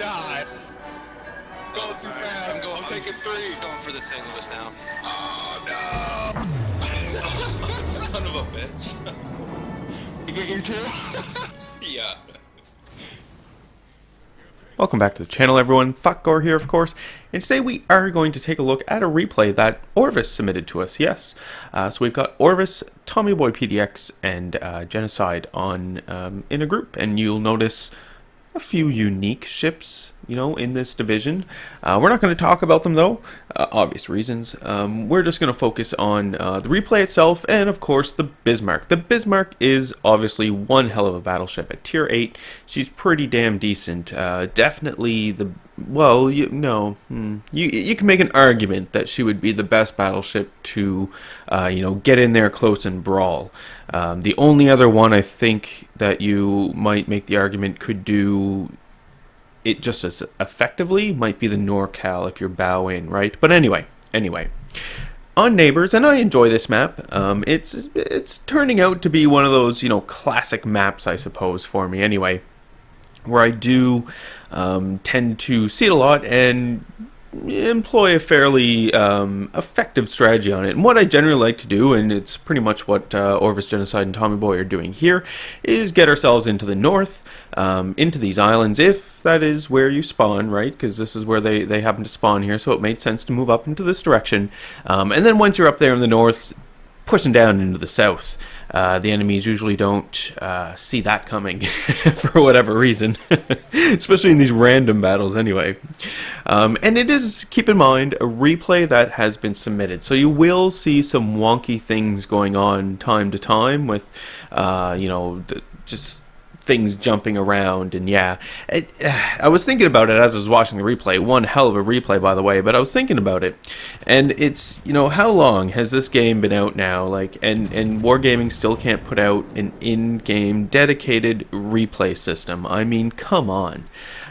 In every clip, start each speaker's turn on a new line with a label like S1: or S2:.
S1: God. Going too fast. I'm taking 3.
S2: I'm going for the St. Louis now.
S1: Oh, no.
S3: Son of a bitch.
S1: You get your 2?
S3: Yeah.
S4: Welcome back to the channel, everyone. Thotgor here, of course, and today we are going to take a look at a replay that Orvis submitted to us. Yes, so we've got Orvis, Tommy Boy PDX, and Genocide on in a group, and you'll notice a few unique ships, you know, in this division. We're not going to talk about them though, obvious reasons. We're just going to focus on the replay itself and of course the Bismarck. The Bismarck is obviously one hell of a battleship at tier 8. She's pretty damn decent. Definitely the, well, you can make an argument that she would be the best battleship to, you know, get in there close and brawl. The only other one I think that you might make the argument could do it just as effectively might be the NorCal if you're bow in, right? But anyway, on Neighbors, and I enjoy this map. It's turning out to be one of those, you know, classic maps, I suppose, for me anyway, where I do tend to see it a lot and employ a fairly effective strategy on it. And what I generally like to do, and it's pretty much what Orvis, Genocide, and Tommy Boy are doing here, is get ourselves into the north, into these islands, if that is where you spawn, right? Because this is where they happen to spawn here, so it made sense to move up into this direction. And then once you're up there in the north, pushing down into the south. The enemies usually don't see that coming for whatever reason, especially in these random battles anyway. And it is, keep in mind, a replay that has been submitted. So you will see some wonky things going on time to time with, you know, just things jumping around, and yeah, I was thinking about it as I was watching the replay. One hell of a replay, by the way, but I was thinking about it, and it's, you know, how long has this game been out now? Like, and Wargaming still can't put out an in-game dedicated replay system. I mean, come on.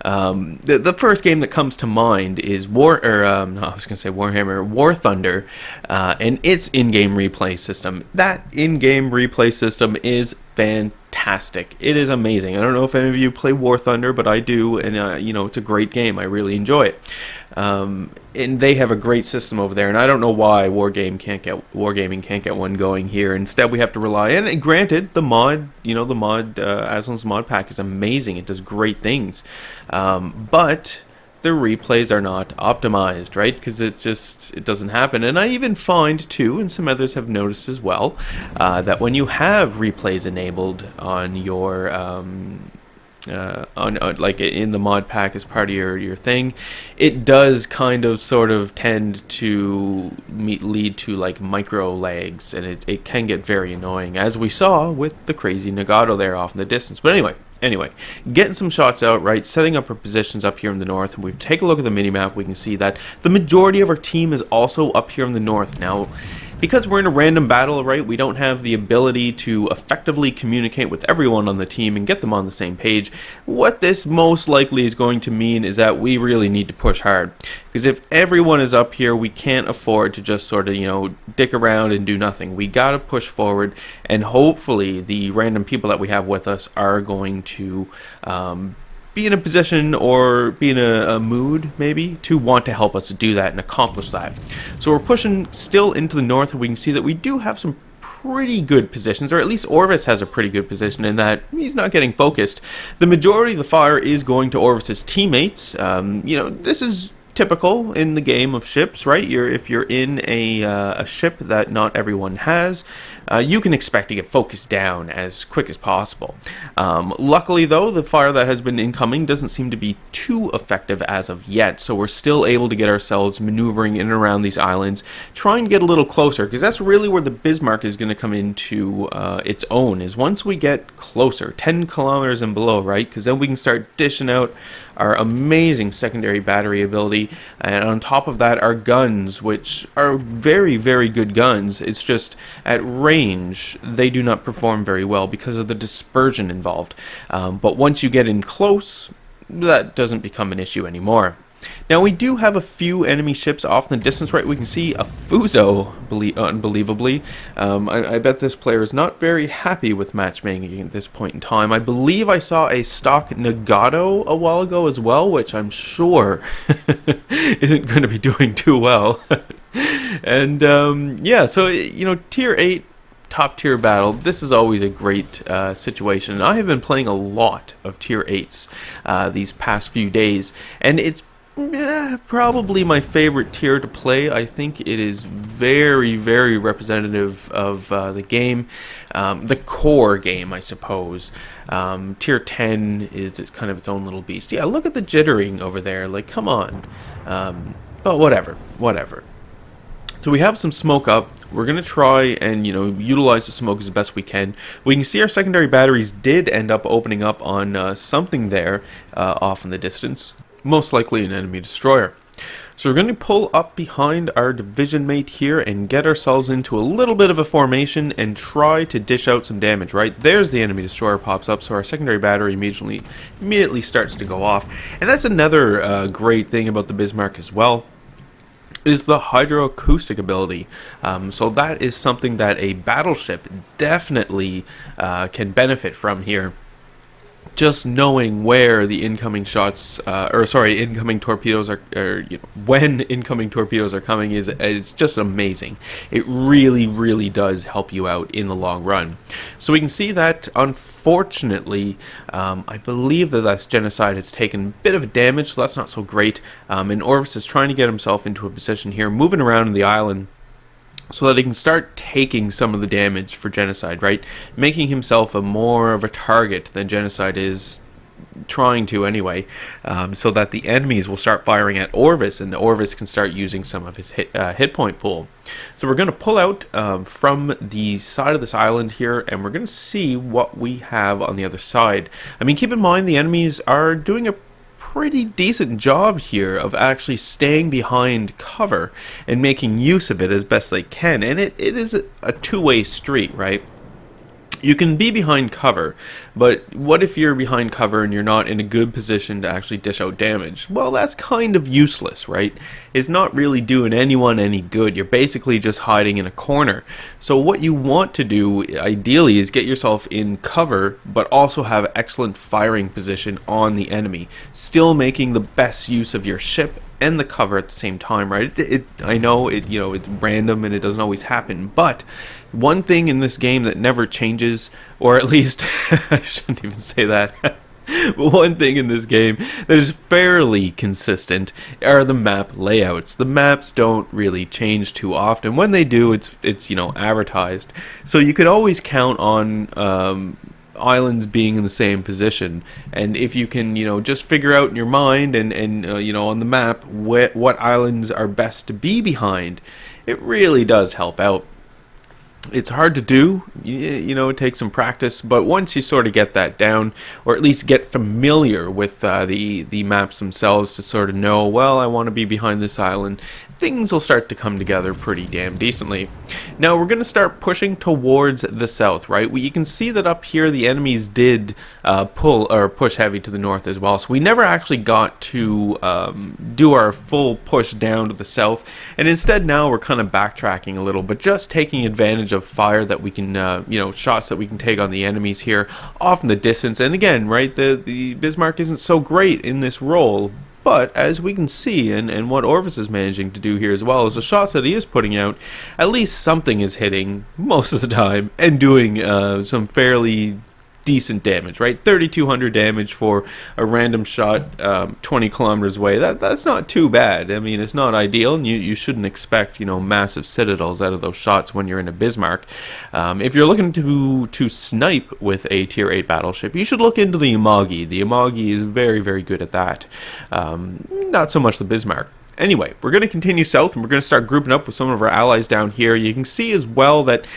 S4: The first game that comes to mind is Warhammer War Thunder, and its in-game replay system. That in-game replay system is fantastic. It is amazing. I don't know if any of you play War Thunder, but I do, and you know, it's a great game. I really enjoy it. And they have a great system over there, and I don't know why Wargaming can't get one going here. Instead, we have to rely. And granted, the mod, you know, Aslan's mod pack is amazing. It does great things, but the replays are not optimized, right? Because it doesn't happen. And I even find too, and some others have noticed as well, that when you have replays enabled on your like in the mod pack as part of your thing, it does kind of sort of tend to lead to like micro lags, and it can get very annoying, as we saw with the crazy Nagato there off in the distance. But anyway, getting some shots out, right, setting up our positions up here in the north, and we take a look at the minimap, we can see that the majority of our team is also up here in the north. Now, because we're in a random battle, right, we don't have the ability to effectively communicate with everyone on the team and get them on the same page. What this most likely is going to mean is that we really need to push hard. Because if everyone is up here, we can't afford to just sort of, you know, dick around and do nothing. We gotta push forward, and hopefully the random people that we have with us are going to be in a position or be in a mood maybe to want to help us do that and accomplish that. So we're pushing still into the north, and we can see that we do have some pretty good positions, or at least Orvis has a pretty good position in that he's not getting focused. The majority of the fire is going to Orvis's teammates. You know, this is typical in the game of ships, right? If you're in a ship that not everyone has, you can expect to get focused down as quick as possible. Luckily, though, the fire that has been incoming doesn't seem to be too effective as of yet, so we're still able to get ourselves maneuvering in and around these islands, trying to get a little closer, because that's really where the Bismarck is going to come into its own, is once we get closer, 10 kilometers and below, right? Because then we can start dishing out our amazing secondary battery ability, and on top of that, our guns, which are very, very good guns. It's just at range, they do not perform very well because of the dispersion involved. But once you get in close, that doesn't become an issue anymore. Now we do have a few enemy ships off in the distance, right? We can see a Fuso, unbelievably. I bet this player is not very happy with matchmaking at this point in time. I believe I saw a stock Nagato a while ago as well, which I'm sure isn't going to be doing too well. And yeah, so, you know, tier 8 top tier battle, this is always a great situation. I have been playing a lot of tier 8s these past few days, and it's probably my favorite tier to play. I think it is very, very representative of the game, the core game, I suppose. Tier 10 is kind of its own little beast. Yeah, look at the jittering over there, like, come on. But whatever. So we have some smoke up. We're going to try and, you know, utilize the smoke as best we can. We can see our secondary batteries did end up opening up on something there off in the distance. Most likely an enemy destroyer. So we're going to pull up behind our division mate here and get ourselves into a little bit of a formation and try to dish out some damage, right? There's the enemy destroyer pops up, so our secondary battery immediately starts to go off. And that's another great thing about the Bismarck as well, is the hydroacoustic ability. So that is something that a battleship definitely can benefit from here. Just knowing where the incoming shots, incoming torpedoes are, you know, when incoming torpedoes are coming is just amazing. It really, really does help you out in the long run. So we can see that, unfortunately, I believe that's Genocide has taken a bit of damage, so that's not so great. And Orvis is trying to get himself into a position here, moving around in the island, so that he can start taking some of the damage for Genocide, right? Making himself more of a target than Genocide is trying to anyway, so that the enemies will start firing at Orvis, and Orvis can start using some of his hit point pool. So we're going to pull out from the side of this island here, and we're going to see what we have on the other side. I mean, keep in mind the enemies are doing a pretty decent job here of actually staying behind cover and making use of it as best they can, and it is a two-way street, right? You can be behind cover, but what if you're behind cover and you're not in a good position to actually dish out damage? Well, that's kind of useless, right? It's not really doing anyone any good. You're basically just hiding in a corner. So what you want to do, ideally, is get yourself in cover, but also have excellent firing position on the enemy, still making the best use of your ship and the cover at the same time, right? I know it's random and it doesn't always happen, but one thing in this game that never changes, or at least I shouldn't even say that, but one thing in this game that is fairly consistent are the map layouts. The maps don't really change too often. When they do, it's advertised, so you could always count on islands being in the same position, and if you can just figure out in your mind and on the map what islands are best to be behind, it really does help out. It's hard to do, it takes some practice, but once you sort of get that down, or at least get familiar with the maps themselves to sort of know, well, I want to be behind this island, things will start to come together pretty damn decently. Now we're going to start pushing towards the south, right? You can see that up here the enemies did push heavy to the north as well, so we never actually got to do our full push down to the south, and instead now we're kind of backtracking a little, but just taking advantage of fire that we can, shots that we can take on the enemies here off in the distance. And again, right, the Bismarck isn't so great in this role, but as we can see, and what Orvis is managing to do here as well, is the shots that he is putting out, at least something is hitting most of the time and doing some fairly decent damage, right? 3,200 damage for a random shot 20 kilometers away. That's not too bad. I mean, it's not ideal, and you shouldn't expect massive citadels out of those shots when you're in a Bismarck. If you're looking to snipe with a tier 8 battleship, you should look into the Imagi. The Imagi is very, very good at that. Not so much the Bismarck. Anyway, we're going to continue south, and we're going to start grouping up with some of our allies down here. You can see as well that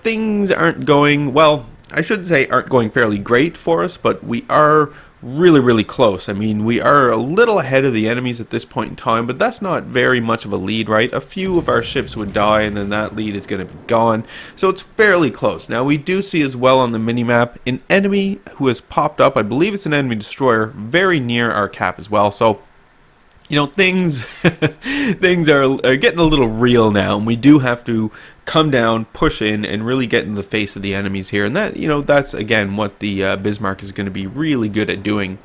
S4: things aren't going well. I should say aren't going fairly great for us, but we are really, really close. I mean, we are a little ahead of the enemies at this point in time, but that's not very much of a lead, right? A few of our ships would die, and then that lead is going to be gone. So it's fairly close. Now, we do see as well on the minimap an enemy who has popped up. I believe it's an enemy destroyer very near our cap as well. So you know, things things are getting a little real now, and we do have to come down, push in, and really get in the face of the enemies here. And that, you know, that's again what the Bismarck is going to be really good at doing.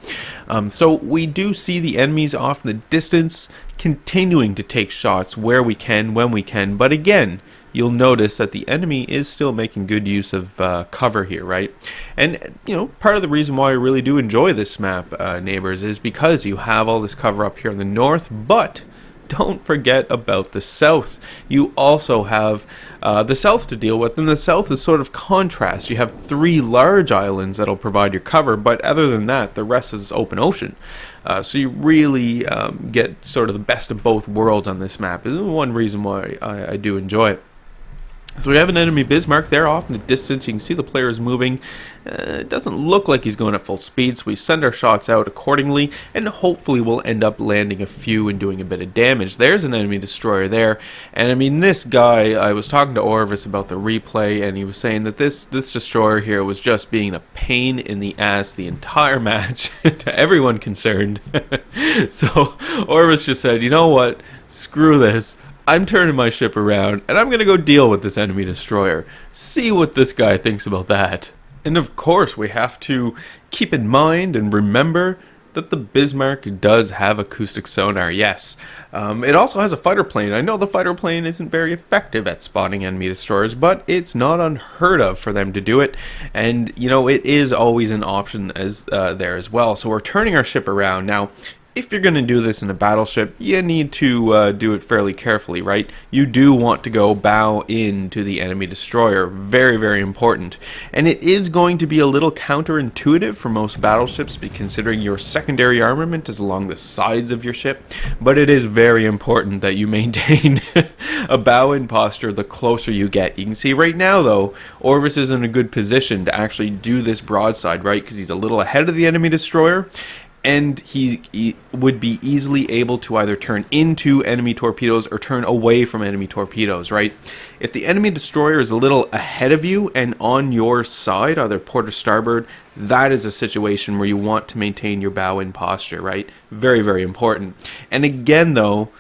S4: So we do see the enemies off in the distance, continuing to take shots where we can, when we can. But again, you'll notice that the enemy is still making good use of cover here, right? And, you know, part of the reason why I really do enjoy this map, neighbors, is because you have all this cover up here in the north, but don't forget about the south. You also have the south to deal with, and the south is sort of contrast. You have 3 large islands that'll provide your cover, but other than that, the rest is open ocean. So you really get sort of the best of both worlds on this map. This is one reason why I do enjoy it. So we have an enemy Bismarck there off in the distance. You can see the player is moving. It doesn't look like he's going at full speed, so we send our shots out accordingly, and hopefully we'll end up landing a few and doing a bit of damage. There's an enemy destroyer there, and I mean, this guy, I was talking to Orvis about the replay, and he was saying that this destroyer here was just being a pain in the ass the entire match to everyone concerned. So Orvis just said, you know what, screw this. I'm turning my ship around, and I'm going to go deal with this enemy destroyer. See what this guy thinks about that. And of course, we have to keep in mind and remember that the Bismarck does have acoustic sonar, yes. It also has a fighter plane. I know the fighter plane isn't very effective at spotting enemy destroyers, but it's not unheard of for them to do it. And, you know, it is always an option as there as well. So we're turning our ship around. Now, if you're going to do this in a battleship, you need to do it fairly carefully, right? You do want to go bow into the enemy destroyer. Very, very important. And it is going to be a little counterintuitive for most battleships, considering your secondary armament is along the sides of your ship. But it is very important that you maintain a bow-in posture the closer you get. You can see right now, though, Orvis is in a good position to actually do this broadside, right? Because he's a little ahead of the enemy destroyer. And he would be easily able to either turn into enemy torpedoes or turn away from enemy torpedoes, right? If the enemy destroyer is a little ahead of you and on your side, either port or starboard, that is a situation where you want to maintain your bow-in posture, right? Very, very important. And again, though,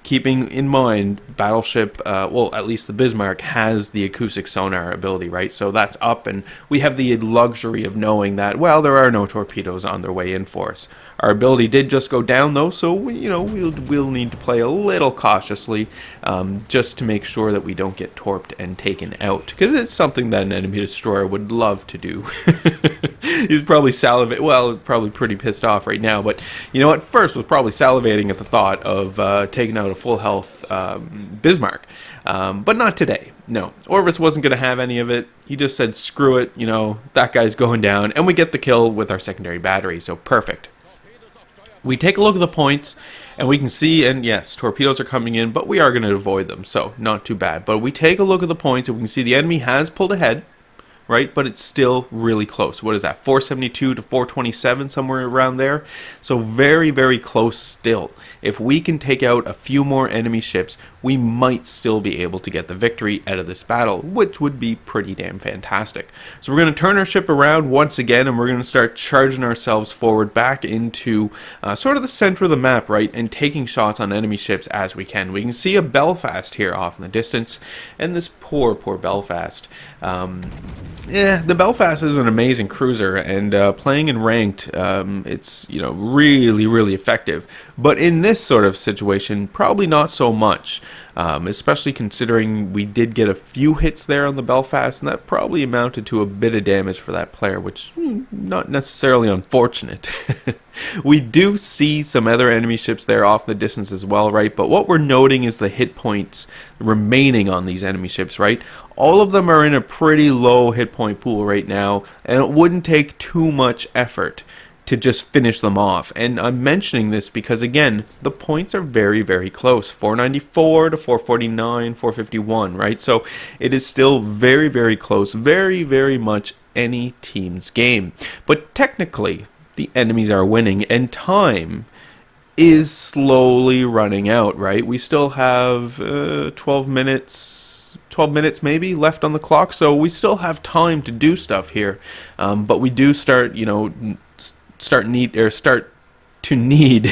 S4: keeping in mind, battleship, well, at least the Bismarck has the acoustic sonar ability, right? So that's up, and we have the luxury of knowing that, well, there are no torpedoes on their way in for us. Our ability did just go down, though, so we'll need to play a little cautiously, just to make sure that we don't get torped and taken out, because it's something that an enemy destroyer would love to do. He's probably salivating, well, probably pretty pissed off right now, but you know, at first was probably salivating at the thought of taking out a full health Bismarck, but not today. No, Orvis wasn't going to have any of it. He just said, screw it, you know, that guy's going down, and we get the kill with our secondary battery, so perfect. We take a look at the points, and we can see, and yes, torpedoes are coming in, but we are going to avoid them, so not too bad. But we take a look at the points, and we can see the enemy has pulled ahead, right? But it's still really close. What is that? 472 to 427, somewhere around there. So very, very close still. If we can take out a few more enemy ships, we might still be able to get the victory out of this battle, which would be pretty damn fantastic. So we're going to turn our ship around once again, and we're going to start charging ourselves forward back into sort of the center of the map, right? And taking shots on enemy ships as we can. We can see a Belfast here off in the distance, and this poor Belfast. Yeah, the Belfast is an amazing cruiser, and playing in ranked, it's, you know, really, really effective. But in this sort of situation, probably not so much, especially considering we did get a few hits there on the Belfast, and that probably amounted to a bit of damage for that player, which not necessarily unfortunate. We do see some other enemy ships there off in the distance as well, right? But what we're noting is the hit points remaining on these enemy ships, right? All of them are in a pretty low hit point pool right now, and it wouldn't take too much effort to just finish them off. And I'm mentioning this because, again, the points are very, very close. 494 to 449, 451, right? So it is still very, very close. Very, very much any team's game. But technically, the enemies are winning, and time is slowly running out, right? We still have 12 minutes maybe left on the clock, so we still have time to do stuff here. But we do start, you know, start to need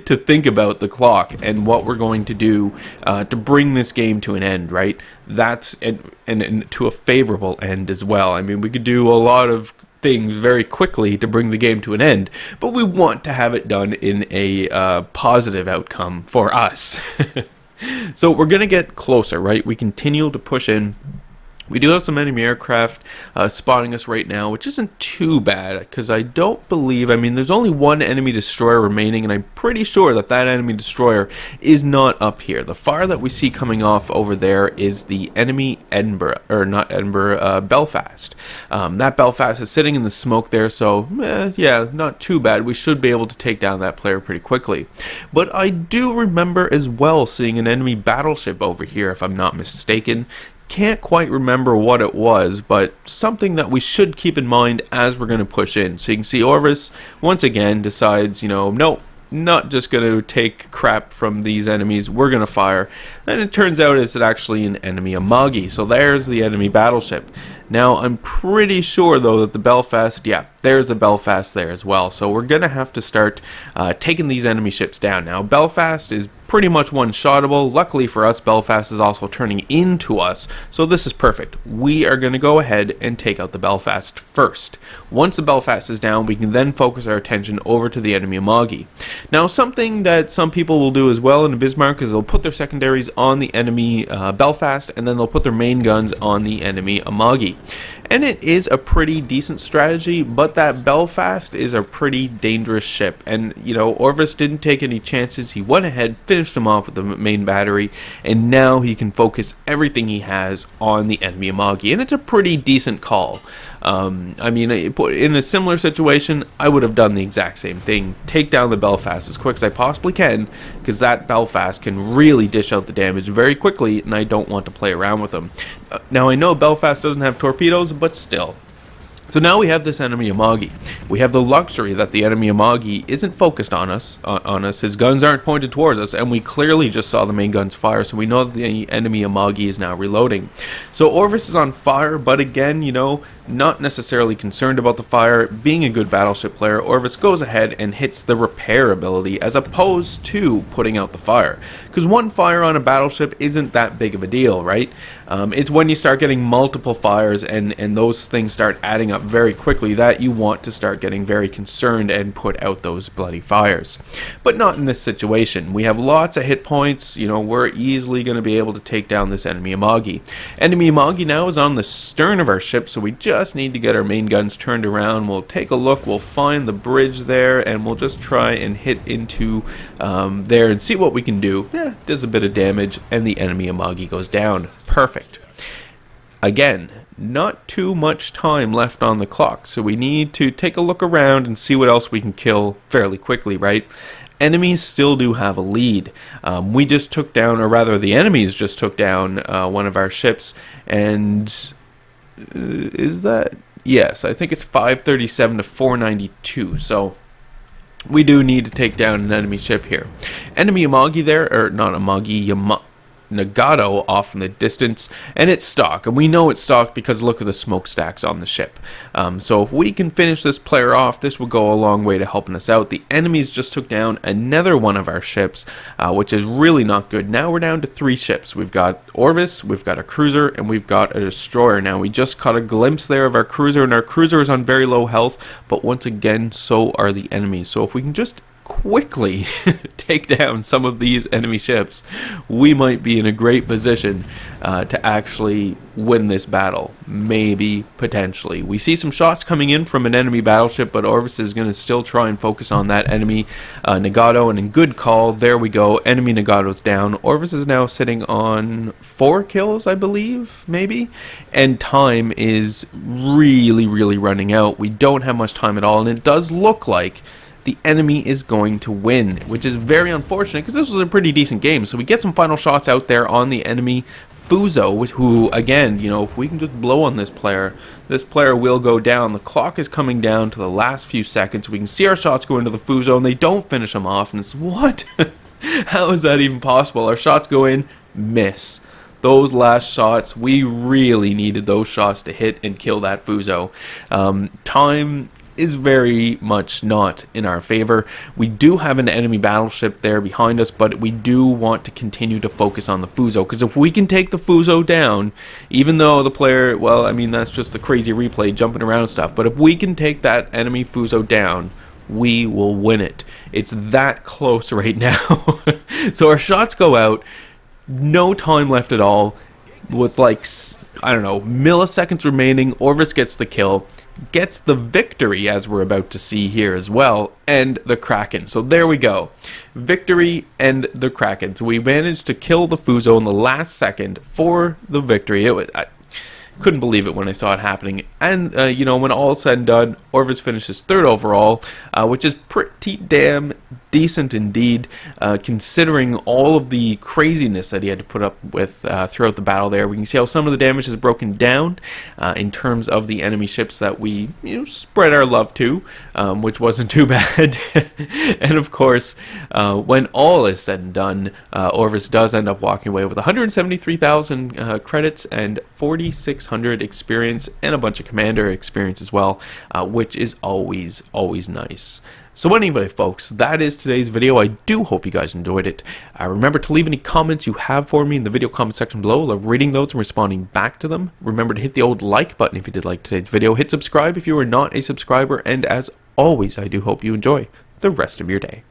S4: to think about the clock and what we're going to do to bring this game to an end, right? That's and to a favorable end as well. I mean, we could do a lot of things very quickly to bring the game to an end, but we want to have it done in a positive outcome for us. So we're going to get closer, right? We continue to push in. We do have some enemy aircraft spotting us right now, which isn't too bad, because I don't believe, I mean, there's only one enemy destroyer remaining, and I'm pretty sure that that enemy destroyer is not up here. The fire that we see coming off over there is the enemy Edinburgh, or not Edinburgh, Belfast. That Belfast is sitting in the smoke there, so yeah, not too bad. We should be able to take down that player pretty quickly. But I do remember as well seeing an enemy battleship over here, if I'm not mistaken. Can't quite remember what it was, but something that we should keep in mind as we're going to push in. So you can see Orvis once again decides, you know, nope, not just going to take crap from these enemies, we're going to fire. Then it turns out it's actually an enemy Amagi. So there's the enemy battleship. Now I'm pretty sure though that the Belfast, yeah, there's the Belfast there as well. So we're going to have to start taking these enemy ships down. Now Belfast is pretty much one-shottable. Luckily for us, Belfast is also turning into us, so this is perfect. We are going to go ahead and take out the Belfast first. Once the Belfast is down, we can then focus our attention over to the enemy Amagi. Now, something that some people will do as well in Bismarck is they'll put their secondaries on the enemy Belfast, and then they'll put their main guns on the enemy Amagi. And it is a pretty decent strategy, but that Belfast is a pretty dangerous ship. And, you know, Orvis didn't take any chances. He went ahead, finished him off with the main battery, and now he can focus everything he has on the enemy Amagi. And it's a pretty decent call. I mean, in a similar situation, I would have done the exact same thing. Take down the Belfast as quick as I possibly can, because that Belfast can really dish out the damage very quickly, and I don't want to play around with them. Now, I know Belfast doesn't have torpedoes, but still. So now we have this enemy Amagi. We have the luxury that the enemy Amagi isn't focused on us. His guns aren't pointed towards us, and we clearly just saw the main guns fire, so we know that the enemy Amagi is now reloading. So Orvis is on fire, but again, you know, not necessarily concerned about the fire. Being a good battleship player, Orvis goes ahead and hits the repair ability as opposed to putting out the fire. Because one fire on a battleship isn't that big of a deal, right? It's when you start getting multiple fires and those things start adding up very quickly that you want to start getting very concerned and put out those bloody fires. But not in this situation. We have lots of hit points. You know, we're easily going to be able to take down this enemy Amagi. Enemy Amagi now is on the stern of our ship, so we just need to get our main guns turned around. We'll take a look, we'll find the bridge there, and we'll just try and hit into there and see what we can do. Yeah, does a bit of damage, and the enemy Amagi goes down. Perfect. Again, not too much time left on the clock, so we need to take a look around and see what else we can kill fairly quickly, right? Enemies still do have a lead. We just took down, or rather the enemies just took down one of our ships, and is that? Yes, I think it's 537 to 492, so we do need to take down an enemy ship here. Enemy Amagi there, or not Amagi, Nagato off in the distance, and it's stock, and we know it's stock because look at the smokestacks on the ship. So if we can finish this player off, this will go a long way to helping us out. The enemies just took down another one of our ships, which is really not good. Now we're down to 3 ships. We've got Orvis, we've got a cruiser, and we've got a destroyer. Now we just caught a glimpse there of our cruiser, and our cruiser is on very low health, but once again, so are the enemies. So if we can just quickly take down some of these enemy ships, we might be in a great position to actually win this battle. Maybe, potentially. We see some shots coming in from an enemy battleship, but Orvis is going to still try and focus on that enemy Nagato, and in good call, there we go, enemy Nagato's down. Orvis is now sitting on 4 kills, I believe, maybe, and time is really running out. We don't have much time at all, and it does look like the enemy is going to win, which is very unfortunate because this was a pretty decent game. So we get some final shots out there on the enemy Fuso, who, again, you know, if we can just blow on this player will go down. The clock is coming down to the last few seconds. We can see our shots go into the Fuso, and they don't finish them off, and it's, what? How is that even possible? Our shots go in, miss. Those last shots, we really needed those shots to hit and kill that Fuso. Time is very much not in our favor. We do have an enemy battleship there behind us, but we do want to continue to focus on the Fuso, because if we can take the Fuso down, even though the player, well, I mean, that's just the crazy replay jumping around and stuff, but if we can take that enemy Fuso down, we will win it. It's that close right now. So our shots go out, no time left at all, with like, I don't know, milliseconds remaining. Orvis gets the kill, gets the victory, as we're about to see here as well, and the Kraken. So there we go, victory and the Kraken. So we managed to kill the Fuso in the last second for the victory. It was, couldn't believe it when I saw it happening. And you know, when all said and done, Orvis finishes 3rd overall, which is pretty damn decent indeed, considering all of the craziness that he had to put up with throughout the battle there. We can see how some of the damage is broken down in terms of the enemy ships that we, you know, spread our love to, which wasn't too bad. And of course, when all is said and done, Orvis does end up walking away with 173,000 credits and 4,600 experience, and a bunch of commander experience as well, which is always nice. So anyway, folks, that is today's video. I do hope you guys enjoyed it. Remember to leave any comments you have for me in the video comment section below. I love reading those and responding back to them. Remember to hit the old like button if you did like today's video. Hit subscribe if you are not a subscriber. And as always, I do hope you enjoy the rest of your day.